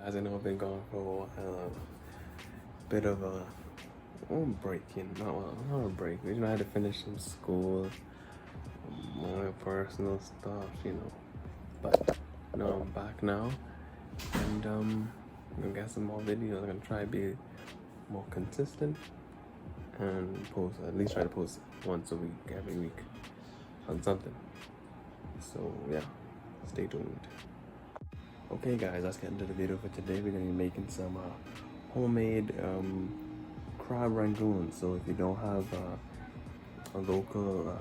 Guys, I know I've been gone for a while. Bit of a break, not a break. You know, I had to finish some school, more personal stuff, But I'm back now, and I'm gonna get some more videos. I'm gonna try to be more consistent and at least try to post once a week, every week on something. So yeah, stay tuned. Okay guys, let's get into the video for today. We're gonna be making some homemade Crab Rangoon. So if you don't have a local,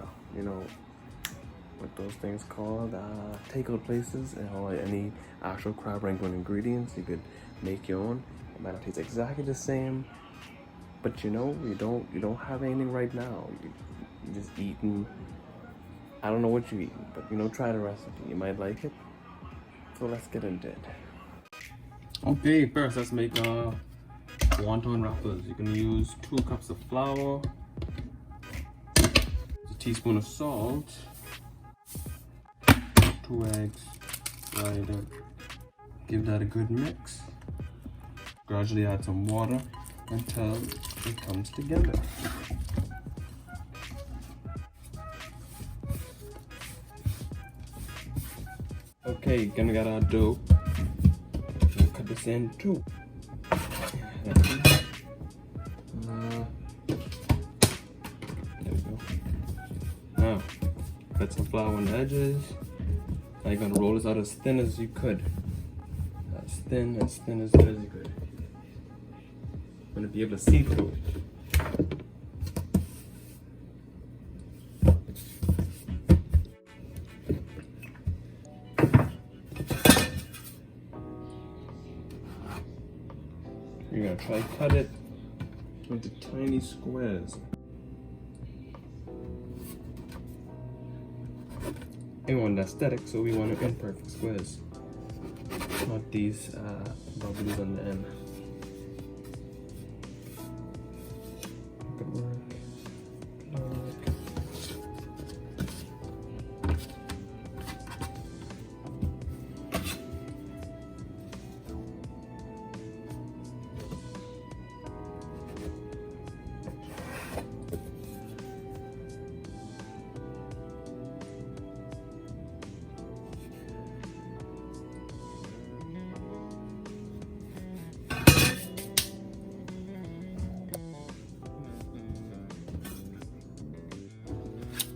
what those things called, takeout places, or any actual Crab Rangoon ingredients, you could make your own. It might not taste exactly the same, but you don't have anything right now. You're just eating. I don't know what you're eating, but try the recipe. You might like it. So let's get into it. Okay, first let's make wonton wrappers. You can use 2 cups of flour, a teaspoon of salt, 2 eggs. Give that a good mix. Gradually add some water until it comes together. Okay, gonna get our dough. We'll cut this in too. There we go. Now, put some flour on the edges. Now you're gonna roll this out as thin as you could. As thin as you could. I'm gonna be able to see through it. You're gonna try to cut it into tiny squares. We want aesthetic, so we want imperfect squares, not these bubbles on the end. Good work.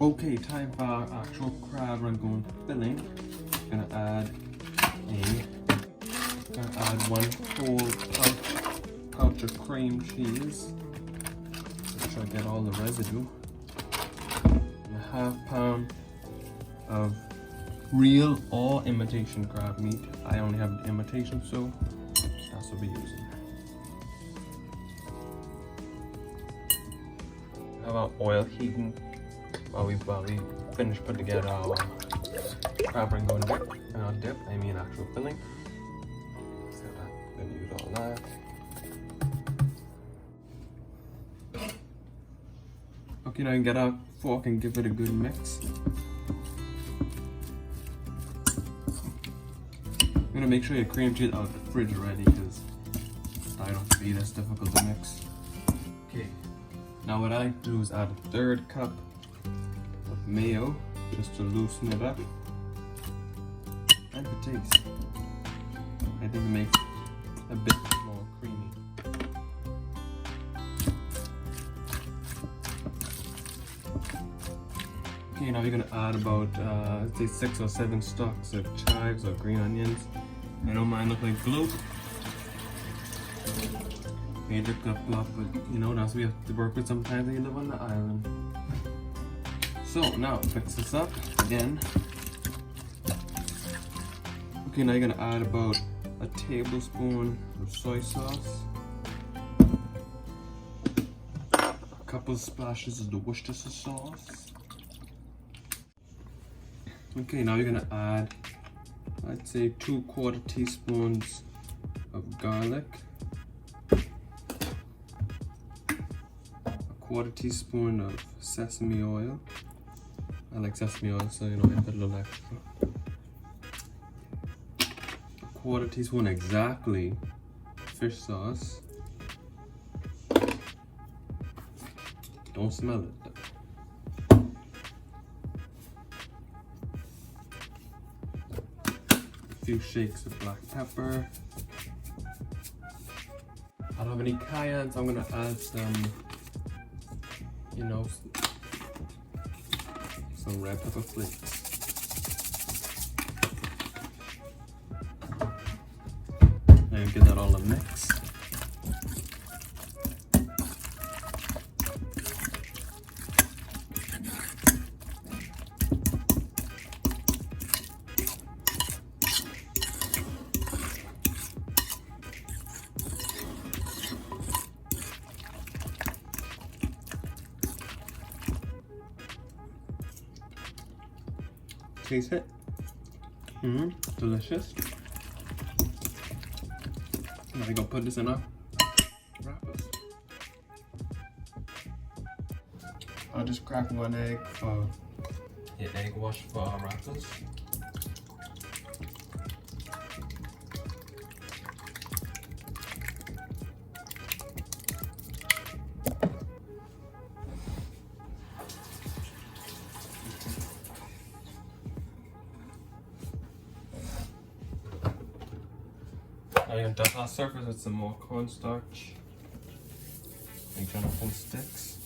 Okay, time for our actual Crab Rangoon filling. Gonna add 1 whole pouch of cream cheese. Make sure I get all the residue. And a 1/2 pound of real or imitation crab meat. I only have the imitation, so that's what we're using. Have our oil heating while we finish putting together our Crab Rangoon dip, and our dip, I mean actual filling. So I'm gonna use all that. Okay, now you can get a fork and give it a good mix. I'm gonna make sure your cream cheese out of the fridge already, because I don't see that's difficult to mix. Okay, now what I do is add a 1/3 cup of mayo just to loosen it up, and for taste. I think it makes a bit more creamy. Okay, now you're gonna add about say 6 or 7 stalks of chives or green onions. I don't mind look like glue. Major cup fluff, but that's what we have to work with sometimes when you live on the island. So now mix this up again. Okay, now you're gonna add about a tablespoon of soy sauce, a couple splashes of the Worcestershire sauce. Okay, now you're gonna add, I'd say 2/4 teaspoons of garlic, 1/4 teaspoon of sesame oil. I like sesame oil, so I put a little extra. 1/4 teaspoon exactly fish sauce. Don't smell it. A few shakes of black pepper. I don't have any cayenne, so I'm gonna add some, you know, some red pepper flakes. And give that all a mix. Taste it. Delicious. Now we're gonna put this in our wrappers. I'll just crack 1 egg for the egg wash for our wrappers. I'm gonna dust our surface with some more cornstarch. Make sure nothing sticks.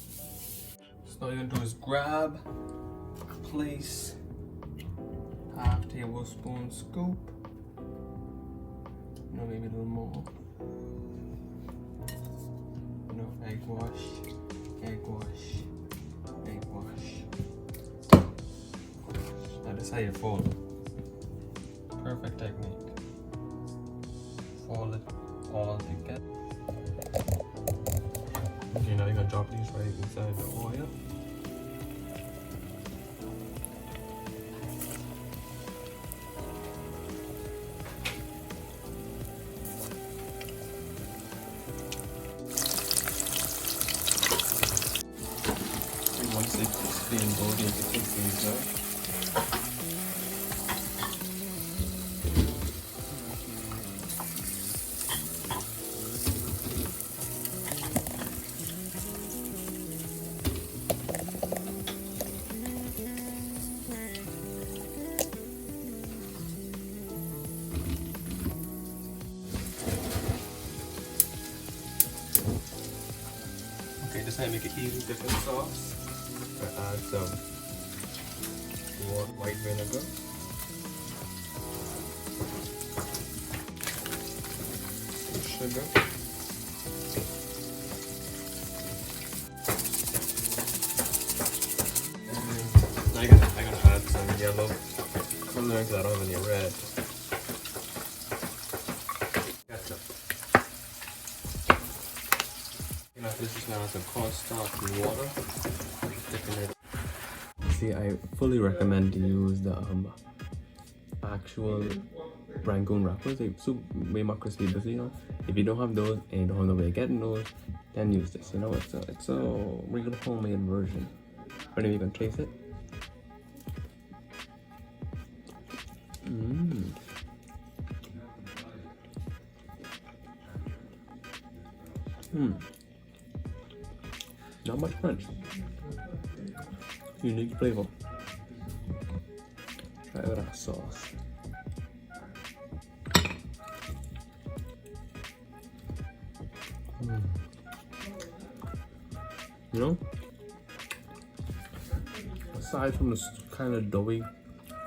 So all you're gonna do is grab, place ½ tablespoon scoop. No, maybe a little more. No, egg wash, egg wash, egg wash. Now this is how you fold it. Perfect technique. Fold it all together. Okay, now you're gonna drop these right inside the oil. And once they crispy and golden, you can take these out. Okay, this time make it easy dipping sauce. I add some white vinegar. Some sugar. And now I'm gonna add some yellow color because I don't have any red. This is now some cornstarch and water. See, I fully recommend to use the actual Rangoon wrappers. They're way more crispy, but you know, if you don't have those and you don't have no way of getting those, then use this. You know, it's a regular homemade version. But anyway, you can taste it. Not much crunch. Unique flavor. Try it with our sauce. You know, aside from this kind of doughy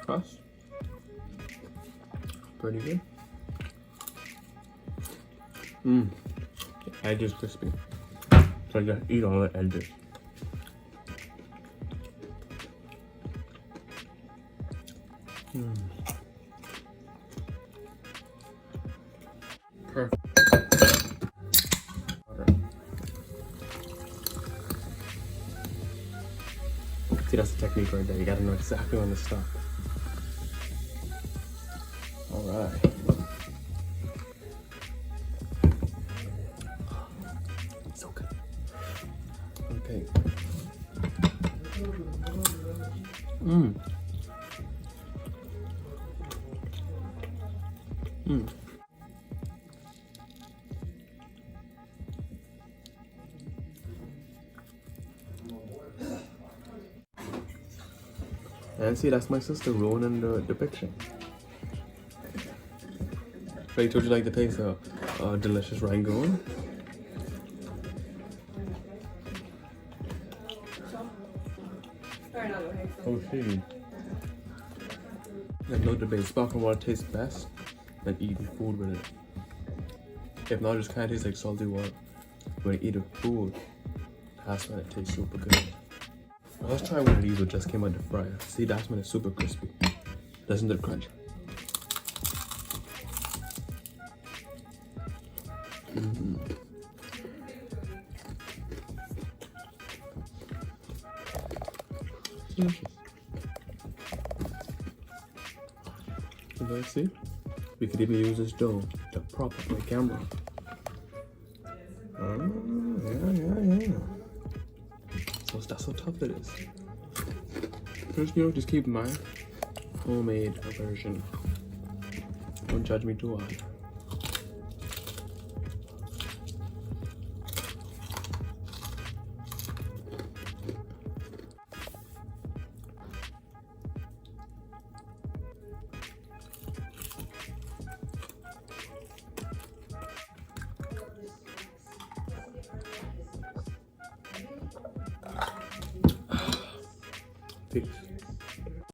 crust, pretty good. Edge is crispy. So I just eat all the edges. Perfect. See, that's the technique right there. You gotta know exactly when to stop. All right. So good. Okay. And see, that's my sister Rowan in the picture. Right, would you like to taste a delicious Rangoon? Oh, shit. There's no debate. Sparkling water tastes best than eating food with it. If not, it just kind of tastes like salty water. When you eat a food, that's when it tastes super good. Well, let's try one of these that just came out the fryer. See, that's when it's super crispy. Listen to the crunch. Delicious. You guys see? We could even use this dough to prop up my camera. Yeah. So that's how tough it is. Just keep in mind, homemade version. Don't judge me too hard. Peace.